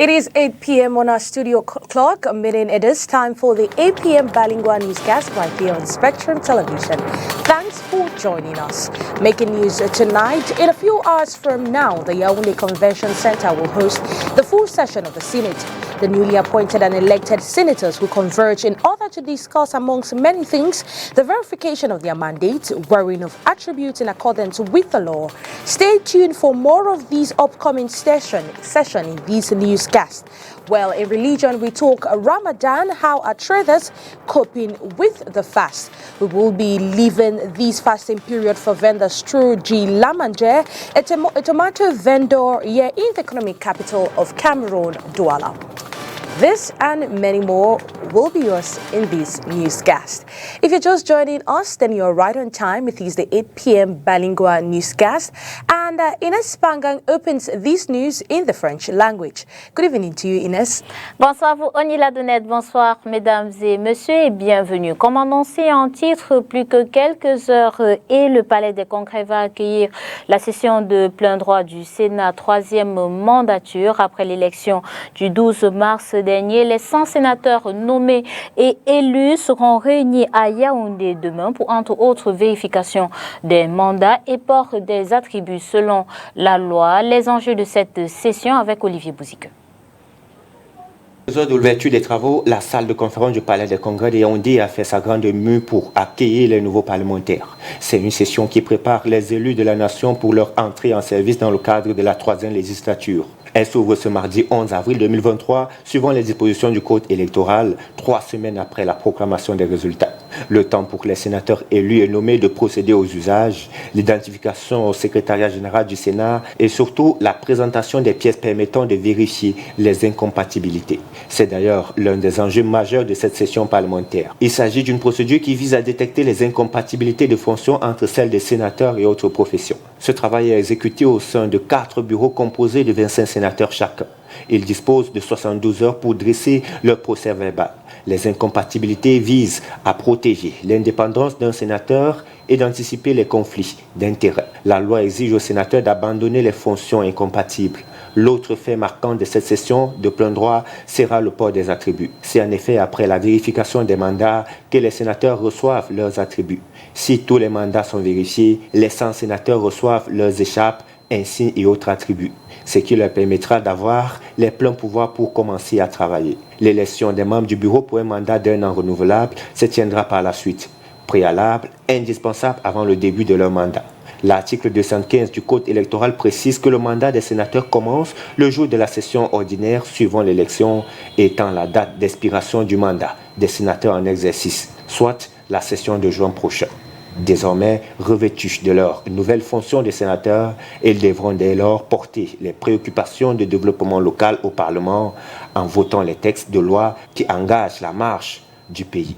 It is 8 p.m. on our studio clock, meaning it is time for the 8 p.m. Bilingual newscast right here on Spectrum Television. Thanks for joining us. Making news tonight, in a few hours from now, the Yaoundé Convention Center will host the full session of the Senate. The newly appointed and elected senators will converge in order to discuss, amongst many things, the verification of their mandate, wearing of attributes in accordance with the law. Stay tuned for more of these upcoming session in this newscast. Well, in religion, we talk Ramadan, how are traders coping with the fast. We will be leaving this fasting period for vendors through G. Lamanje, a tomato vendor here in the economic capital of Cameroon, Douala. This and many more will be yours in this newscast. If you're just joining us, then you're right on time. It is the 8 p.m. bilingual newscast. And Ines Pangang opens this news in the French language. Good evening to you, Ines. Bonsoir, vous, Onila Donette. Bonsoir, mesdames et messieurs, et bienvenue. Comme annoncé en titre, plus que quelques heures et le Palais des Congrès va accueillir la session de plein droit du Sénat, troisième mandature après l'élection du 12 mars dernier. Les 100 sénateurs nommés et élus seront réunis à Yaoundé demain pour, entre autres, vérification des mandats et port des attributs selon la loi. Les enjeux de cette session avec Olivier Bouzique. Lors de l'ouverture des travaux, la salle de conférence du Palais des Congrès de Yaoundé a fait sa grande mue pour accueillir les nouveaux parlementaires. C'est une session qui prépare les élus de la nation pour leur entrée en service dans le cadre de la 3e législature. Elle s'ouvre ce mardi 11 avril 2023, suivant les dispositions du code électoral, 3 semaines après la proclamation des résultats. Le temps pour les sénateurs élus et nommés de procéder aux usages, l'identification au secrétariat général du Sénat et surtout la présentation des pièces permettant de vérifier les incompatibilités. C'est d'ailleurs l'un des enjeux majeurs de cette session parlementaire. Il s'agit d'une procédure qui vise à détecter les incompatibilités de fonctions entre celles des sénateurs et autres professions. Ce travail est exécuté au sein de 4 bureaux composés de 25 sénateurs chacun. Ils disposent de 72 heures pour dresser leur procès verbal. Les incompatibilités visent à protéger l'indépendance d'un sénateur et d'anticiper les conflits d'intérêts. La loi exige aux sénateurs d'abandonner les fonctions incompatibles. L'autre fait marquant de cette session de plein droit sera le port des attributs. C'est en effet après la vérification des mandats que les sénateurs reçoivent leurs attributs. Si tous les mandats sont vérifiés, les 100 sénateurs reçoivent leurs écharpes, insignes et autres attributs, ce qui leur permettra d'avoir les pleins pouvoirs pour commencer à travailler. L'élection des membres du bureau pour un mandat d'1 an renouvelable se tiendra par la suite, préalable, indispensable avant le début de leur mandat. L'article 215 du Code électoral précise que le mandat des sénateurs commence le jour de la session ordinaire suivant l'élection, étant la date d'expiration du mandat des sénateurs en exercice, soit la session de juin prochain. Désormais revêtus de leur nouvelle fonction de sénateurs, ils devront dès lors porter les préoccupations de développement local au Parlement en votant les textes de loi qui engagent la marche du pays.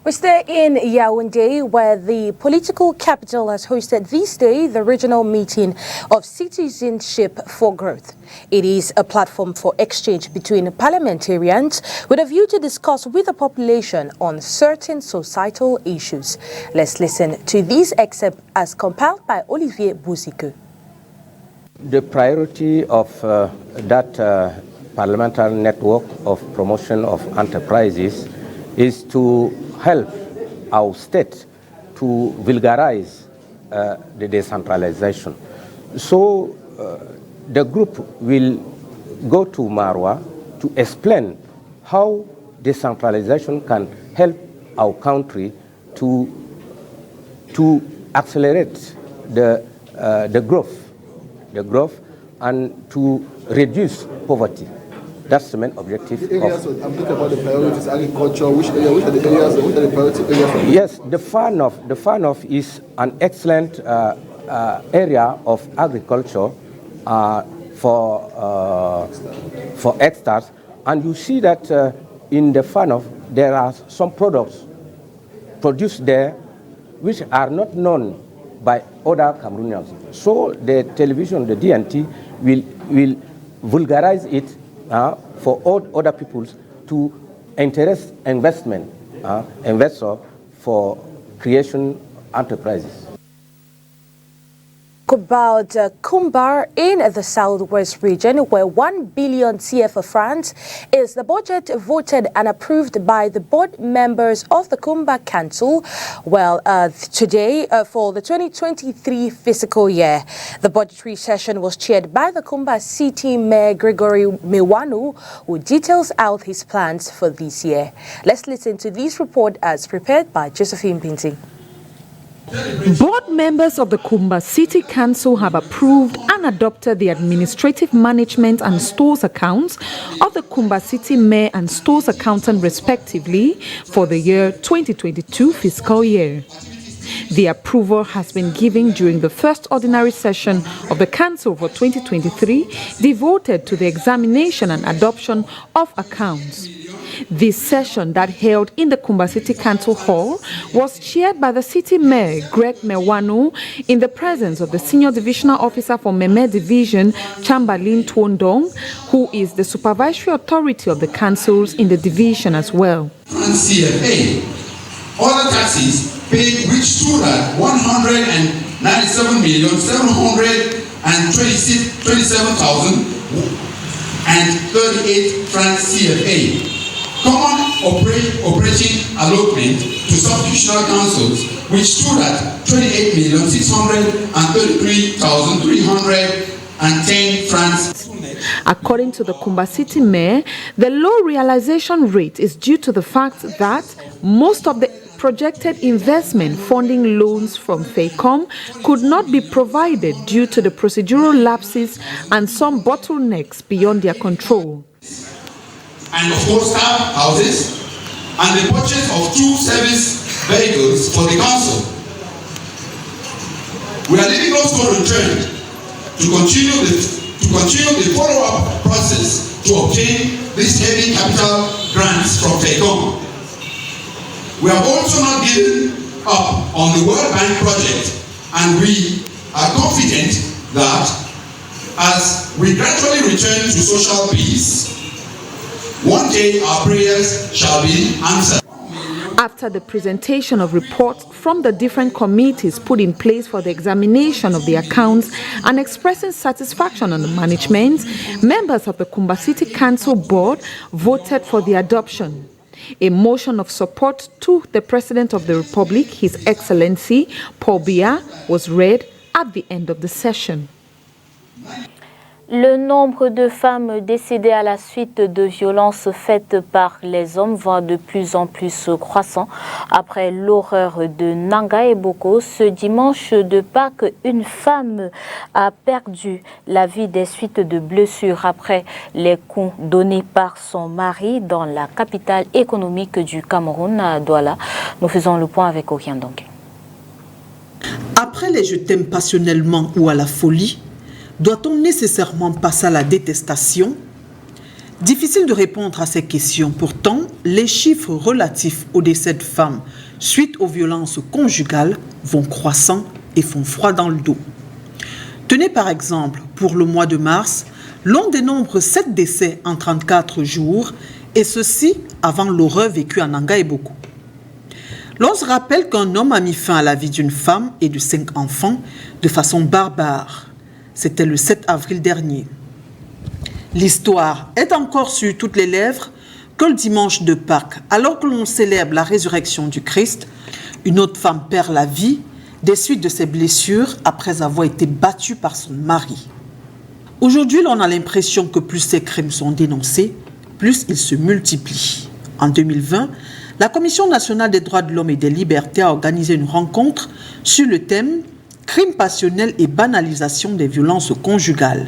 We stay in Yaoundé, where the political capital has hosted this day the regional meeting of Citizenship for Growth. It is a platform for exchange between parliamentarians with a view to discuss with the population on certain societal issues. Let's listen to this excerpt as compiled by Olivier Bouzique. The priority of that parliamentary network of promotion of enterprises is to help our state to vulgarize the decentralization. So the group will go to Marwa to explain how decentralization can help our country to accelerate the growth and to reduce poverty. That's the main objective. I'm talking about the priorities, agriculture. Which are the areas? Which are the priority areas? Yes, the FANOF is an excellent area of agriculture for hectares, and you see that in the FANOF there are some products produced there which are not known by other Cameroonians. So the television, the DNT, will vulgarize it for all other peoples to interest investor for creation enterprises. About Kumbar in the southwest region, where 1 billion CFA francs is the budget voted and approved by the board members of the Kumbar Council. Well, today for the 2023 fiscal year, the budgetary session was chaired by the Kumbar City Mayor Gregory Mewanu, who details out his plans for this year. Let's listen to this report as prepared by Josephine Binti. Board members of the Kumbar City Council have approved and adopted the administrative management and stores accounts of the Kumbar City Mayor and stores accountant respectively for the year 2022 fiscal year. The approval has been given during the first ordinary session of the Council for 2023, devoted to the examination and adoption of accounts. This session that held in the Kumbar City Council Hall was chaired by the City Mayor, Greg Mewanu, in the presence of the Senior Divisional Officer for Meme Division, Chamberlain Tuondong, who is the supervisory authority of the councils in the division as well. CFA, other taxes paid which stood at 197,727,038 francs CFA. Common operating allotment to subdivisional councils, which stood at 28,633,310 francs. According to the Kumbar City Mayor, the low realization rate is due to the fact that most of the projected investment funding loans from FACOM could not be provided due to the procedural lapses and some bottlenecks beyond their control. And of course, staff houses and the purchase of 2 service vehicles for the council. We are leaving no stone unturned to continue the follow-up process to obtain these heavy capital grants from FACOM. We have also not given up on the World Bank project, and we are confident that as we gradually return to social peace, one day our prayers shall be answered. After the presentation of reports from the different committees put in place for the examination of the accounts and expressing satisfaction on the management, members of the Kumbar City Council Board voted for the adoption. A motion of support to the President of the Republic, His Excellency Paul Biya, was read at the end of the session. Le nombre de femmes décédées à la suite de violences faites par les hommes va de plus en plus croissant. Après l'horreur de Nanga et Boko, ce dimanche de Pâques, une femme a perdu la vie des suites de blessures après les coups donnés par son mari dans la capitale économique du Cameroun, à Douala. Nous faisons le point avec Okien Donké. Après les je t'aime passionnellement ou à la folie, doit-on nécessairement passer à la détestation? Difficile de répondre à ces questions. Pourtant, les chiffres relatifs au décès de femmes suite aux violences conjugales vont croissant et font froid dans le dos. Tenez par exemple, pour le mois de mars, l'on dénombre 7 décès en 34 jours, et ceci avant l'horreur vécue à Nanga et Boko. L'on se rappelle qu'un homme a mis fin à la vie d'une femme et de 5 enfants de façon barbare. C'était le 7 avril dernier. L'histoire est encore sur toutes les lèvres que le dimanche de Pâques, alors que l'on célèbre la résurrection du Christ, une autre femme perd la vie des suites de ses blessures après avoir été battue par son mari. Aujourd'hui, l'on a l'impression que plus ces crimes sont dénoncés, plus ils se multiplient. En 2020, la Commission nationale des droits de l'homme et des libertés a organisé une rencontre sur le thème « Crimes passionnels et banalisation des violences conjugales ».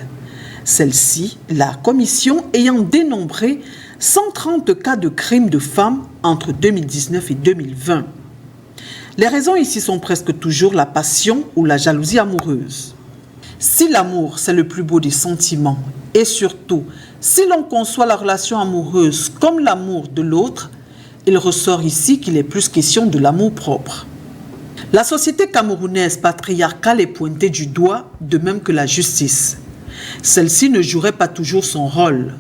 Celle-ci, la commission ayant dénombré 130 cas de crimes de femmes entre 2019 et 2020. Les raisons ici sont presque toujours la passion ou la jalousie amoureuse. Si l'amour, c'est le plus beau des sentiments, et surtout, si l'on conçoit la relation amoureuse comme l'amour de l'autre, il ressort ici qu'il est plus question de l'amour propre. La société camerounaise patriarcale est pointée du doigt, de même que la justice. Celle-ci ne jouerait pas toujours son rôle.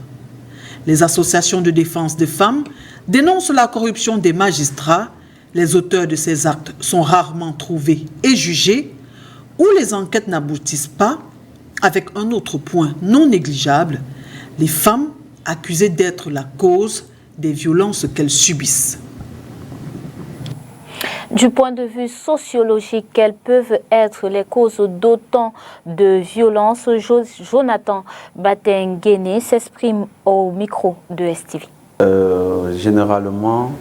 Les associations de défense des femmes dénoncent la corruption des magistrats. Les auteurs de ces actes sont rarement trouvés et jugés. où les enquêtes n'aboutissent pas, avec un autre point non négligeable, les femmes accusées d'être la cause des violences qu'elles subissent. Du point de vue sociologique, quelles peuvent être les causes d'autant de violences? Jonathan Batenguene s'exprime au micro de STV. Généralement,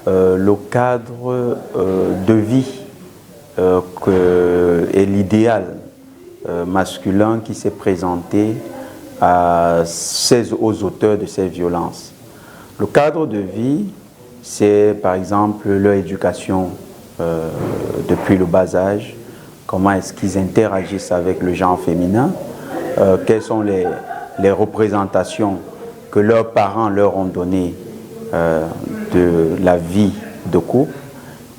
le cadre de vie est l'idéal masculin qui s'est présenté aux auteurs de ces violences. Le cadre de vie, c'est par exemple leur éducation depuis le bas âge, comment est-ce qu'ils interagissent avec le genre féminin, quelles sont les représentations que leurs parents leur ont données de la vie de couple.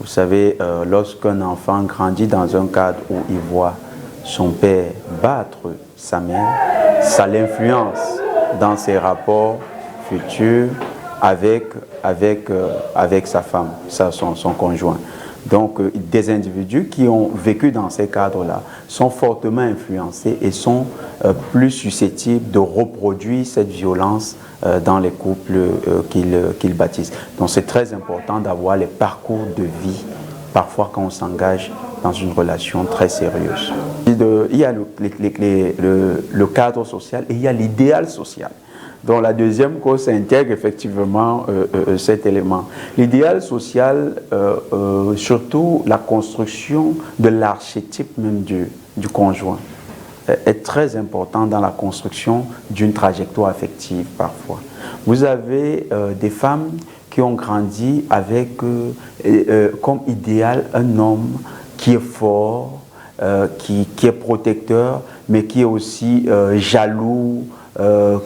Vous savez, lorsqu'un enfant grandit dans un cadre où il voit son père battre sa mère, ça l'influence dans ses rapports futurs avec sa femme, son conjoint. Donc, des individus qui ont vécu dans ces cadres-là sont fortement influencés et sont plus susceptibles de reproduire cette violence dans les couples qu'ils bâtissent. Donc, c'est très important d'avoir les parcours de vie, parfois quand on s'engage dans une relation très sérieuse. Il y a le cadre social et il y a l'idéal social. Donc la deuxième cause intègre effectivement cet élément. L'idéal social, surtout la construction de l'archétype même du conjoint, est très important dans la construction d'une trajectoire affective parfois. Vous avez des femmes qui ont grandi avec comme idéal un homme qui est fort, qui est protecteur, mais qui est aussi jaloux,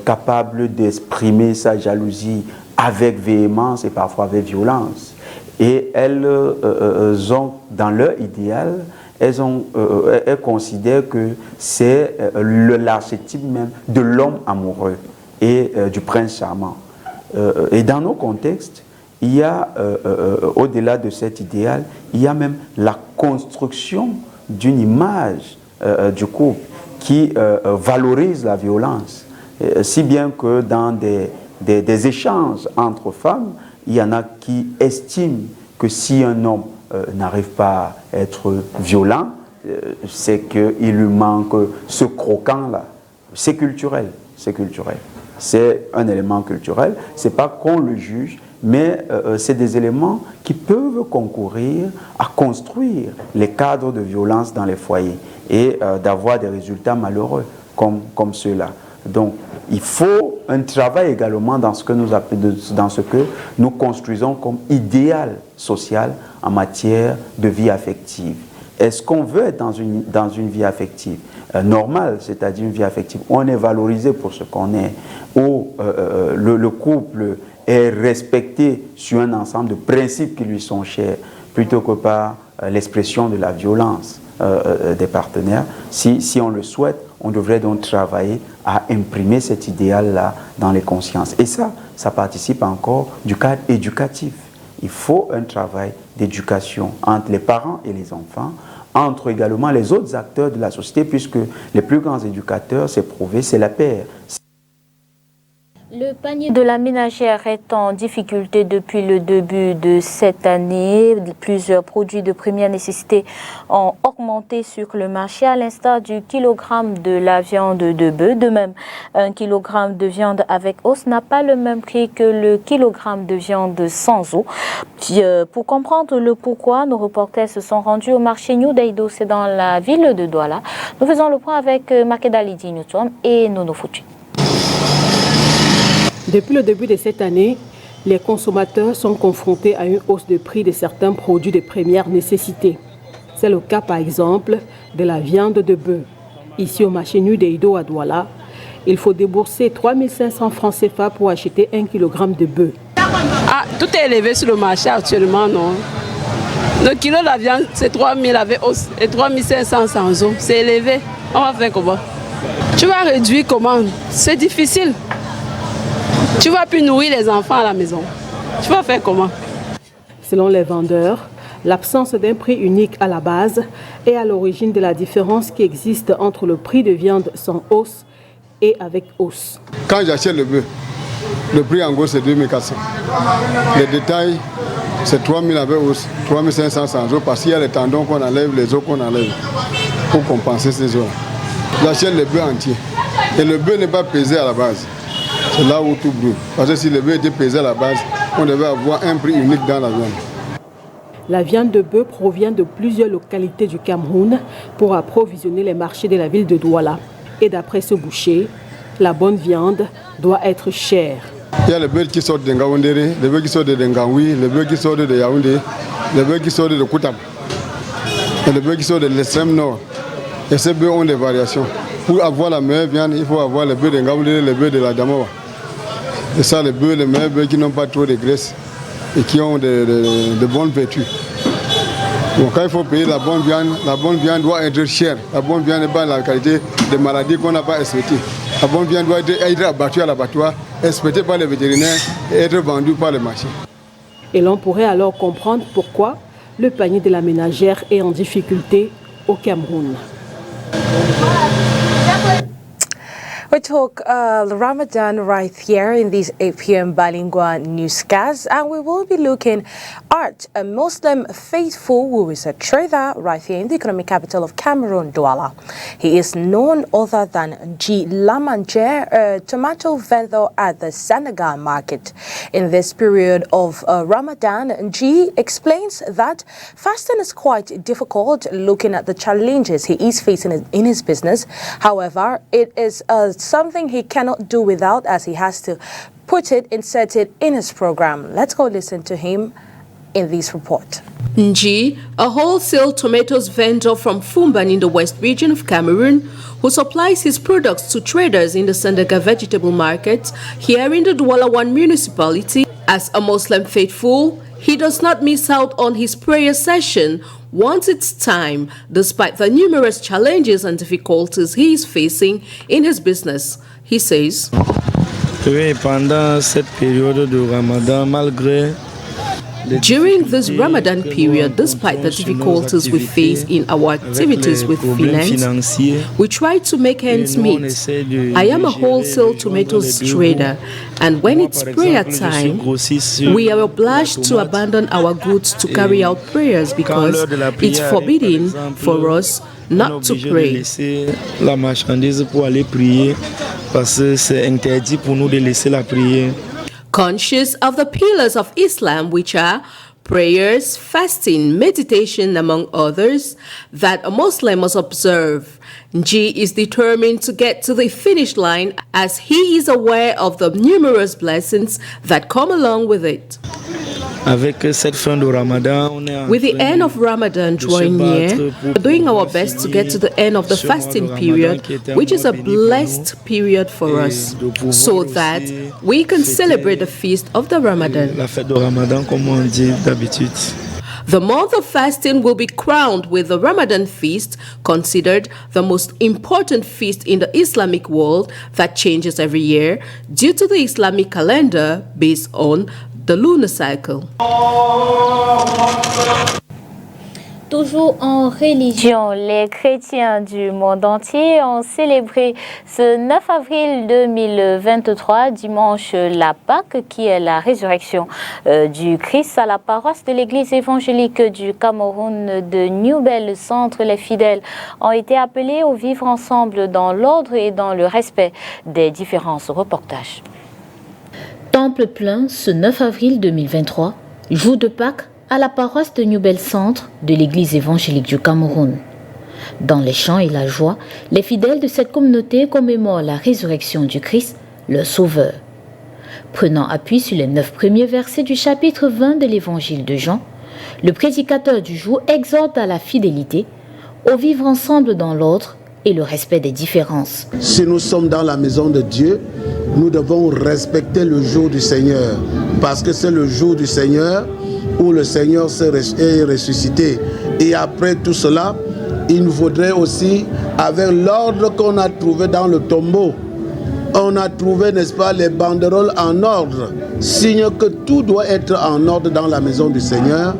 capable d'exprimer sa jalousie avec véhémence et parfois avec violence. Et elles ont, dans leur idéal, elles considèrent que c'est l'archétype même de l'homme amoureux et du prince charmant. Et dans nos contextes, il y a, au-delà de cet idéal, il y a même la construction d'une image du couple qui valorise la violence. Si bien que dans des échanges entre femmes, il y en a qui estiment que si un homme n'arrive pas à être violent, c'est qu'il lui manque ce croquant-là. C'est culturel, c'est culturel. C'est un élément culturel, ce n'est pas qu'on le juge, mais c'est des éléments qui peuvent concourir à construire les cadres de violence dans les foyers et d'avoir des résultats malheureux comme ceux-là. Donc, il faut un travail également dans ce que nous construisons comme idéal social en matière de vie affective. Est-ce qu'on veut être dans une vie affective normale, c'est-à-dire une vie affective où on est valorisé pour ce qu'on est, où le couple est respecté sur un ensemble de principes qui lui sont chers, plutôt que par l'expression de la violence des partenaires. Si on le souhaite, on devrait donc travailler à imprimer cet idéal-là dans les consciences. Et ça participe encore du cadre éducatif. Il faut un travail d'éducation entre les parents et les enfants, entre également les autres acteurs de la société, puisque les plus grands éducateurs, c'est prouvé, c'est la paix. Le panier de la ménagère est en difficulté depuis le début de cette année. Plusieurs produits de première nécessité ont augmenté sur le marché, à l'instar du kilogramme de la viande de bœuf. De même, un kilogramme de viande avec os n'a pas le même prix que le kilogramme de viande sans os. Pour comprendre le pourquoi, nos reporters se sont rendus au marché New Daido, c'est dans la ville de Douala. Nous faisons le point avec Makeda Lidi Newton et Nono Foutu. Depuis le début de cette année, les consommateurs sont confrontés à une hausse de prix de certains produits de première nécessité. C'est le cas par exemple de la viande de bœuf. Ici au marché New Daido à Douala, il faut débourser 3 500 francs CFA pour acheter 1 kg de bœuf. Ah, tout est élevé sur le marché actuellement, non? Le kilo de la viande, c'est 3 000 avec os et 3 500 sans os. C'est élevé. On va faire comment? Tu vas réduire comment? C'est difficile. Tu ne vas plus nourrir les enfants à la maison. Tu vas faire comment? Selon les vendeurs, L'absence d'un prix unique à la base est à l'origine de la différence qui existe entre le prix de viande sans os et avec os. Quand j'achète le bœuf, le prix en gros c'est 2400. Les détails, c'est 3000 avec os, 3500 sans os, parce qu'il y a les tendons qu'on enlève, les os qu'on enlève, pour compenser ces os. J'achète le bœuf entier. Et le bœuf n'est pas pesé à la base. C'est là où tout brûle. Parce que si le bœuf était pesé à la base, on devait avoir un prix unique dans la viande. La viande de bœuf provient de plusieurs localités du Cameroun pour approvisionner les marchés de la ville de Douala. Et d'après ce boucher, la bonne viande doit être chère. Il y a le bœuf qui sort de Ngaoundéré, le bœuf qui sort de Ngaoui, le bœuf qui sort de Yaoundé, le bœuf qui sort de Koutab, et le bœuf qui sort de l'extrême nord. Et ces bœufs ont des variations. Pour avoir la meilleure viande, il faut avoir le bœuf de Ngaoundéré, le bœuf de la Damawa. Et ça, les meilleurs bœufs qui n'ont pas trop de graisse et qui ont de bonnes vertus. Donc quand il faut payer la bonne viande doit être chère. La bonne viande n'est pas la qualité des maladies qu'on n'a pas exploitées. La bonne viande doit être abattue à l'abattoir, exploitée par les vétérinaires et être vendue par les marchés. Et l'on pourrait alors comprendre pourquoi le panier de la ménagère est en difficulté au Cameroun. We talk Ramadan right here in this 8 p.m. bilingual newscast, and we will be looking at a Muslim faithful who is a trader right here in the economic capital of Cameroon, Douala. He is none other than G. Lamanje, a tomato vendor at the Senegal market. In this period of Ramadan, G explains that fasting is quite difficult looking at the challenges he is facing in his business. However, it is something he cannot do without, as he has to insert it in his program. Let's go listen to him in this report. Nji, a wholesale tomatoes vendor from Fumban in the west region of Cameroon, who supplies his products to traders in the Sandaga vegetable market here in the Douala 1 municipality. As a Muslim faithful, he does not miss out on his prayer session once it's time, despite the numerous challenges and difficulties he is facing in his business. He says, pendant cette période de Ramadan, malgré during this Ramadan period, despite the difficulties we face in our activities with finance, we try to make ends meet. I am a wholesale tomatoes trader, and when it's prayer time, we are obliged to abandon our goods to carry out prayers because it's forbidden for us not to pray. La marchandise pour aller prier parce que c'est interdit pour nous de laisser la prière. Conscious of the pillars of Islam, which are prayers, fasting, meditation, among others, that a Muslim must observe, Nji is determined to get to the finish line as he is aware of the numerous blessings that come along with it. Avec cette fin de Ramadan, with the end of Ramadan drawing near, we're doing our best to get to the end of the fasting period, which is a blessed period for us, so that we can celebrate the feast of the Ramadan. La fête de Ramadan, comme on dit d'habitude. The month of fasting will be crowned with the Ramadan feast, considered the most important feast in the Islamic world that changes every year due to the Islamic calendar based on the lunar cycle. Toujours en religion, les chrétiens du monde entier ont célébré ce 9 avril 2023, dimanche la Pâque, qui est la résurrection du Christ. À la paroisse de l'église évangélique du Cameroun de New-Bel Centre, les fidèles ont été appelés au vivre ensemble dans l'ordre et dans le respect des différences. Reportage. Temple plein ce 9 avril 2023, jour de Pâques à la paroisse de New-Bel Centre de l'église évangélique du Cameroun. Dans les chants et la joie, les fidèles de cette communauté commémorent la résurrection du Christ, leur sauveur. Prenant appui sur les 9 premiers versets du chapitre 20 de l'évangile de Jean, le prédicateur du jour exhorte à la fidélité, au vivre ensemble dans l'ordre et le respect des différences. Si nous sommes dans la maison de Dieu, nous devons respecter le jour du Seigneur, parce que c'est le jour du Seigneur où le Seigneur est ressuscité. Et après tout cela, il nous faudrait aussi, avec l'ordre qu'on a trouvé dans le tombeau, on a trouvé, n'est-ce pas, les banderoles en ordre, signe que tout doit être en ordre dans la maison du Seigneur.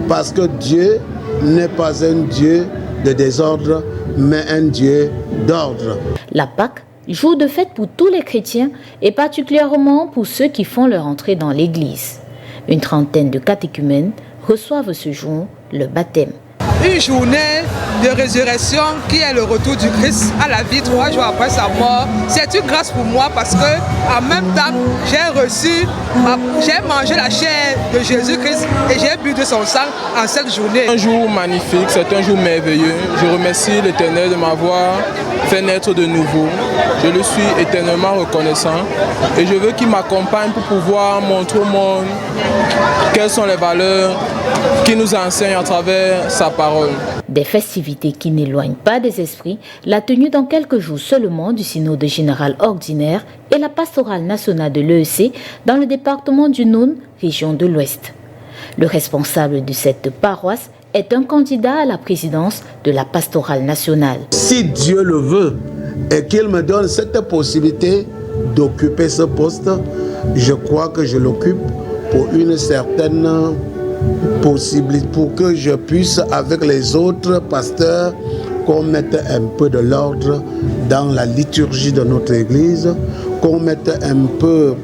parce que Dieu n'est pas un Dieu de désordre, mais un Dieu d'ordre. La Pâque, jour de fête pour tous les chrétiens et particulièrement pour ceux qui font leur entrée dans l'église. Une trentaine de catéchumènes reçoivent ce jour le baptême. Une journée de résurrection qui est le retour du Christ à la vie 3 jours après sa mort. C'est une grâce pour moi parce que en même temps j'ai mangé la chair de Jésus-Christ et j'ai bu de son sang en cette journée. Un jour magnifique, c'est un jour merveilleux. Je remercie l'Éternel de m'avoir fait naître de nouveau. Je le suis éternellement reconnaissant et je veux qu'il m'accompagne pour pouvoir montrer au monde quelles sont les valeurs qu'il nous enseigne à travers sa parole. Des festivités qui n'éloignent pas des esprits, la tenue dans quelques jours seulement du synode général ordinaire et la pastorale nationale de l'EEC dans le département du Nord, région de l'Ouest. Le responsable de cette paroisse est un candidat à la présidence de la pastorale nationale. Si Dieu le veut et qu'il me donne cette possibilité d'occuper ce poste, je crois que je l'occupe pour une certaine possibilité, pour que je puisse avec les autres pasteurs qu'on mette un peu de l'ordre dans la liturgie de notre église, qu'on mette un peu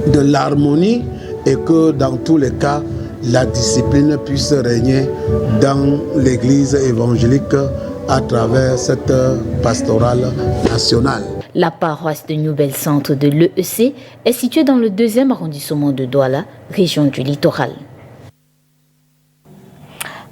de l'harmonie et que dans tous les cas la discipline puisse régner dans l'église évangélique à travers cette pastorale nationale. La paroisse de Nouvelle Centre de l'EEC est située dans le 2e arrondissement de Douala, région du littoral.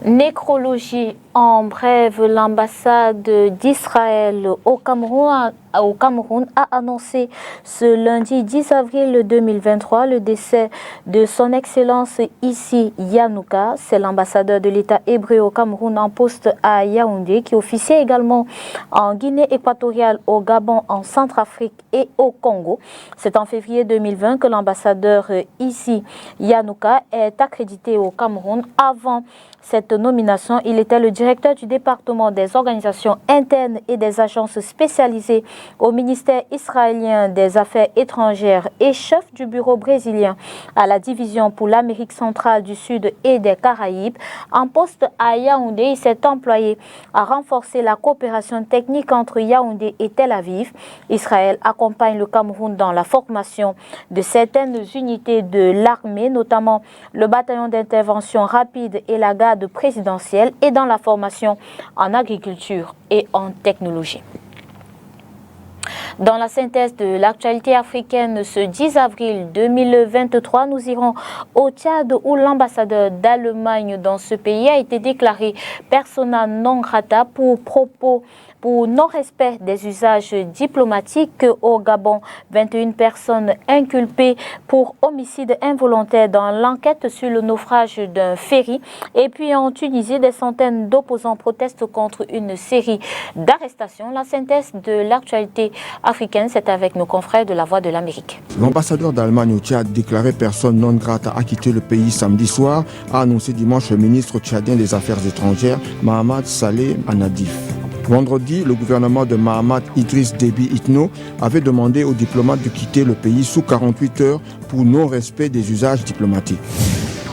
Nécrologie, en bref, l'ambassade d'Israël au Cameroun a annoncé ce lundi 10 avril 2023 le décès de son Excellence Issi Yanouka. C'est l'ambassadeur de l'État hébreu au Cameroun en poste à Yaoundé qui officiait également en Guinée équatoriale, au Gabon, en Centrafrique et au Congo. C'est en février 2020 que l'ambassadeur Issi Yanouka est accrédité au Cameroun. Avant cette nomination, il était le directeur du département des organisations internes et des agences spécialisées au ministère israélien des Affaires étrangères et chef du bureau brésilien à la division pour l'Amérique centrale, du Sud et des Caraïbes. En poste à Yaoundé, il s'est employé à renforcer la coopération technique entre Yaoundé et Tel Aviv. Israël accompagne le Cameroun dans la formation de certaines unités de l'armée, notamment le bataillon d'intervention rapide et la garde présidentielle, et dans la formation en agriculture et en technologie. Dans la synthèse de l'actualité africaine, ce 10 avril 2023, nous irons au Tchad où l'ambassadeur d'Allemagne dans ce pays a été déclaré persona non grata pour non-respect des usages diplomatiques. Au Gabon, 21 personnes inculpées pour homicide involontaire dans l'enquête sur le naufrage d'un ferry. Et puis en Tunisie, des centaines d'opposants protestent contre une série d'arrestations. La synthèse de l'actualité africaine, c'est avec nos confrères de La Voix de l'Amérique. L'ambassadeur d'Allemagne au Tchad, déclaré personne non grata, a quitté le pays samedi soir, a annoncé dimanche le ministre tchadien des Affaires étrangères, Mahamat Saleh Anadif. Vendredi, le gouvernement de Mahamat Idriss Déby Itno avait demandé aux diplomates de quitter le pays sous 48 heures pour non-respect des usages diplomatiques.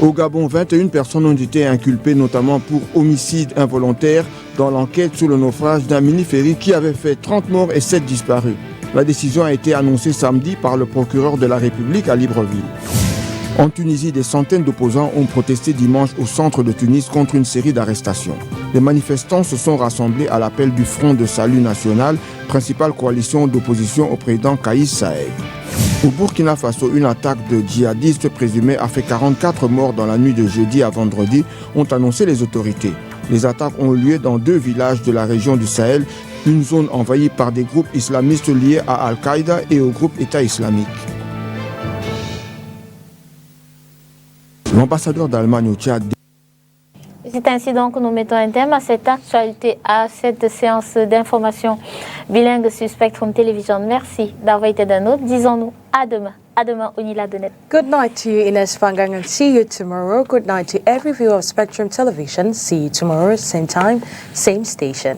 Au Gabon, 21 personnes ont été inculpées, notamment pour homicide involontaire dans l'enquête sur le naufrage d'un mini-ferry qui avait fait 30 morts et 7 disparus. La décision a été annoncée samedi par le procureur de la République à Libreville. En Tunisie, des centaines d'opposants ont protesté dimanche au centre de Tunis contre une série d'arrestations. Les manifestants se sont rassemblés à l'appel du Front de Salut National, principale coalition d'opposition au président Kaïs Saïed. Au Burkina Faso, une attaque de djihadistes présumés a fait 44 morts dans la nuit de jeudi à vendredi, ont annoncé les autorités. Les attaques ont eu lieu dans 2 villages de la région du Sahel, une zone envahie par des groupes islamistes liés à Al-Qaïda et au groupe État islamique. L'ambassadeur d'Allemagne au Tchad. C'est ainsi donc que nous mettons un terme à cette actualité, à cette séance d'information bilingue sur Spectrum Télévision. Merci d'avoir été d'un autre. Disons-nous à demain. À demain, Onila Donet. Good night to you, Ines Pangang, and see you tomorrow. Good night to every viewer of Spectrum Television. See you tomorrow, same time, same station.